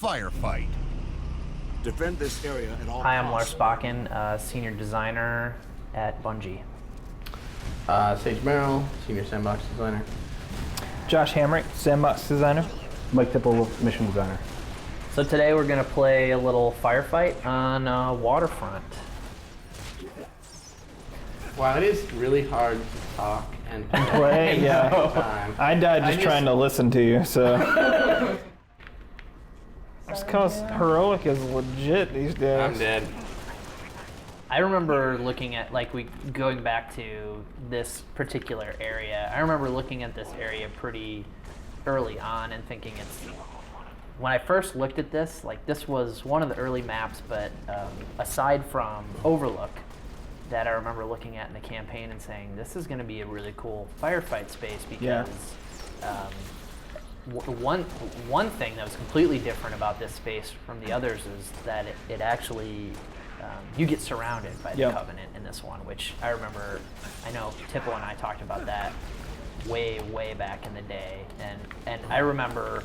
Firefight. Defend this area at all Hi, I'm Lars costs. Bakken, Senior Designer at Bungie. Sage Merrill, Senior Sandbox Designer. Josh Hamrick, Sandbox Designer. Mike Tipple, Mission Designer. So today we're going to play a little Firefight on Waterfront. Wow, it is really hard to talk and Play, yeah. time. I died just trying to listen to you, so. It's because heroic is legit these days. I'm dead. I remember looking at, going back to this particular area, I remember looking at this area pretty early on and thinking when I first looked at this, this was one of the early maps, but aside from Overlook, that I remember looking at in the campaign and saying, this is going to be a really cool firefight space because one thing that was completely different about this space from the others is that it actually, you get surrounded by the Covenant in this one, which I remember, I know Tipple and I talked about that way, way back in the day, and I remember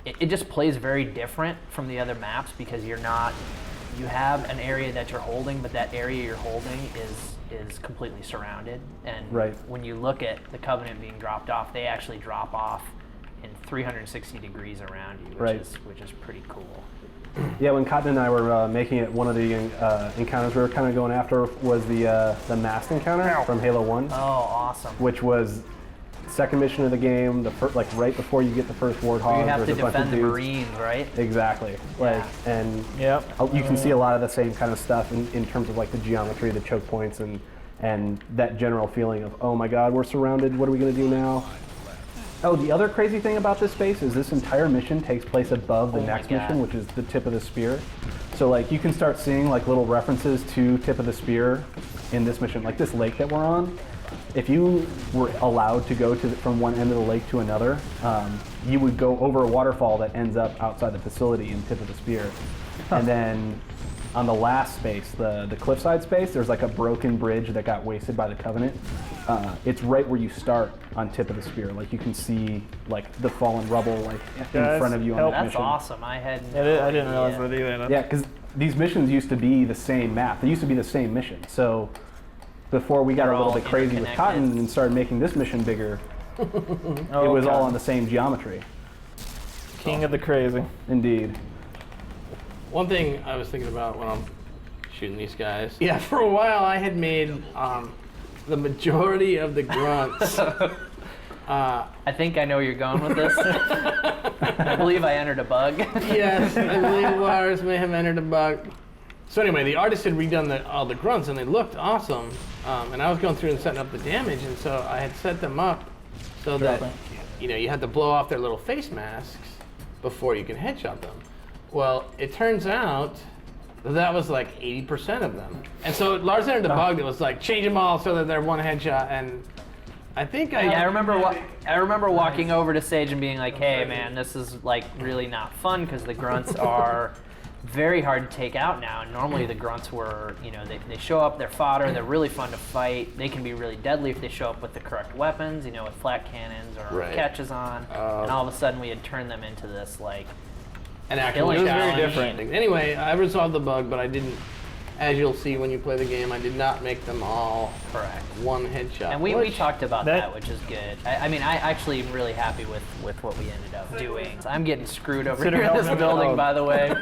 it just plays very different from the other maps because you have an area that you're holding, but that area you're holding is completely surrounded, and when you look at the Covenant being dropped off, they actually drop off in 360 degrees around you, which is pretty cool. Yeah, when Cotton and I were making it, one of the encounters we were kind of going after was the masked encounter from Halo 1. Oh, awesome. Which was second mission of the game, right before you get the first Warthog. You have to there's a bunch of defend the dudes. Marines, right? Exactly. And you can see a lot of the same kind of stuff in terms of the geometry, the choke points, and that general feeling of, oh my god, we're surrounded, what are we going to do now? Oh, the other crazy thing about this space is this entire mission takes place above the next mission, which is the tip of the spear. So you can start seeing little references to tip of the spear in this mission, like this lake that we're on. If you were allowed to go from one end of the lake to another, you would go over a waterfall that ends up outside the facility in tip of the spear. And then on the last space, the cliffside space, there's a broken bridge that got wasted by the Covenant. It's right where you start on tip of the spear. You can see the fallen rubble in front of you on that mission. That's awesome. I didn't realize that either. Yeah, because these missions used to be the same map. They used to be the same mission. So before we got a little bit crazy with Cotton and started making this mission bigger, it was all on the same geometry. King of the crazy. Indeed. One thing I was thinking about when I'm shooting these guys. Yeah, for a while I had made the majority of the grunts. I think I know where you're going with this. I believe I entered a bug. Yes, I believe Lars may have entered a bug. So anyway, the artist had redone all the grunts and they looked awesome. And I was going through and setting up the damage, and so I had set them up so that you had to blow off their little face masks before you can headshot them. Well, it turns out that was 80% of them. And so Lars entered the bug that was change them all so that they're one headshot, and I think I remember walking over to Sage and being like, hey man, this is really not fun because the grunts are very hard to take out now. And normally the grunts were, they show up, they're fodder, they're really fun to fight. They can be really deadly if they show up with the correct weapons, with flat cannons or catches on. And all of a sudden we had turned them into this an actual challenge. Very different. Anyway, I resolved the bug, but I didn't, as you'll see when you play the game, I did not make them all one headshot. And we talked about that, which is good. I actually am really happy with what we ended up doing. So I'm getting screwed over here in this building, by the way.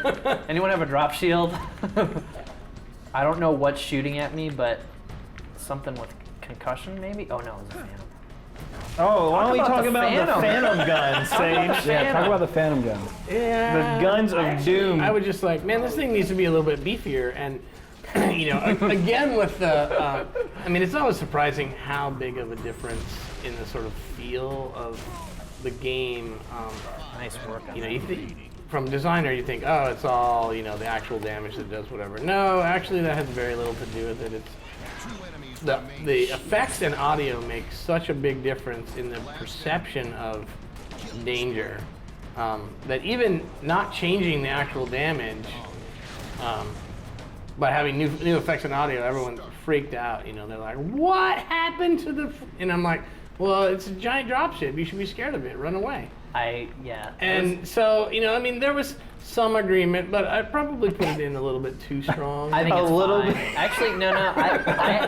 Anyone have a drop shield? I don't know what's shooting at me, but something with concussion, maybe? Oh no, it's a phantom. Oh, why don't we talk about the Phantom guns, Sage? Yeah, talk about the Phantom guns. Yeah. The guns of doom. I was just man, this thing needs to be a little bit beefier. And, again with the, it's always surprising how big of a difference in the sort of feel of the game. Nice work. From designer, you think, oh, it's all, the actual damage that does whatever. No, actually that has very little to do with it. It's the effects and audio make such a big difference in the perception of danger that even not changing the actual damage, but having new effects and audio, everyone freaked out. They're like, "What happened to the?" And I'm like, "Well, it's a giant dropship. You should be scared of it. Run away." Yeah. And so, you know, I mean, there was some agreement, but I probably put it in a little bit too strong. I think it's little fine. bit. Actually, no. I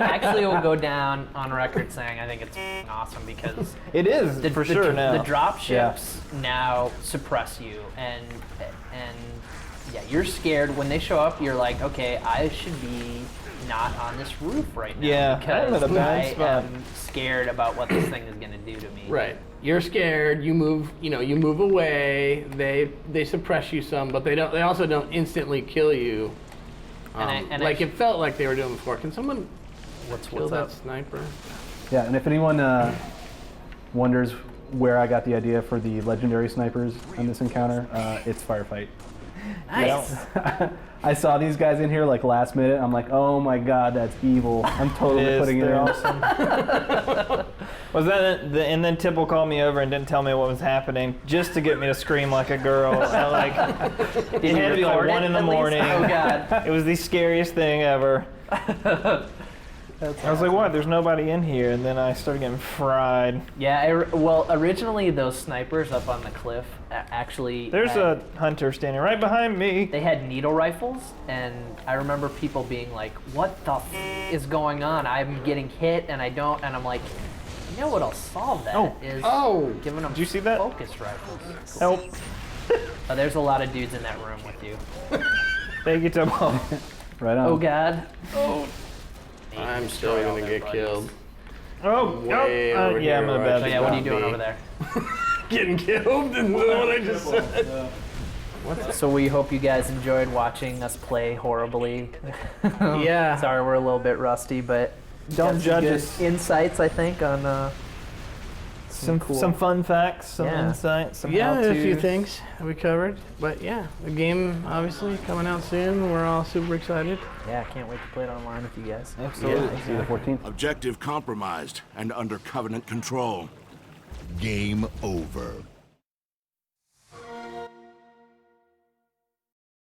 actually will go down on record saying I think it's awesome because It is for sure now. The drop ships now suppress you, and yeah, you're scared when they show up. You're like, okay, I should be not on this roof right now Yeah, I'm because at a bad I spot. am scared about what this thing is going to do to me. Right. You're scared. You move. You know. You move away. They suppress you some, but they don't. They also don't instantly kill you. Like it felt like they were doing before. Can someone kill that up? sniper? Yeah, and if anyone wonders where I got the idea for the legendary snipers in this encounter, it's Firefight. Nice. I saw these guys in here like last minute. I'm like, oh my god, that's evil. I'm totally putting it in. Awesome. Was that it? And then Tipple called me over and didn't tell me what was happening, just to get me to scream like a girl. It had to be like 1 in the morning. Oh god. It was the scariest thing ever. I was like, what? There's nobody in here. And then I started getting fried. Yeah, well, originally those snipers up on the cliff actually... There's a hunter standing right behind me. They had needle rifles, and I remember people being like, what the is going on? I'm getting hit, and I don't... And I'm like, you know what'll solve that is giving them Did you see that? focus rifles. Help. There's a lot of dudes in that room with you. Thank you, Tipple. Right on. Oh, God. Oh. I'm still gonna get killed. Oh, Way over yeah, I'm here in a where I bad So yeah, what are you doing be. over there? Getting killed is what I just said. So we hope you guys enjoyed watching us play horribly. Yeah. Sorry, we're a little bit rusty, but Don't got some judge good us. insights, I think, on Some cool. some fun facts, some Yeah. insight, some Yeah, how-to. a few things that we covered. But yeah, the game obviously coming out soon. We're all super excited. Yeah, I can't wait to play it online with you guys. Absolutely. See you the 14th. Objective compromised and under Covenant control. Game over.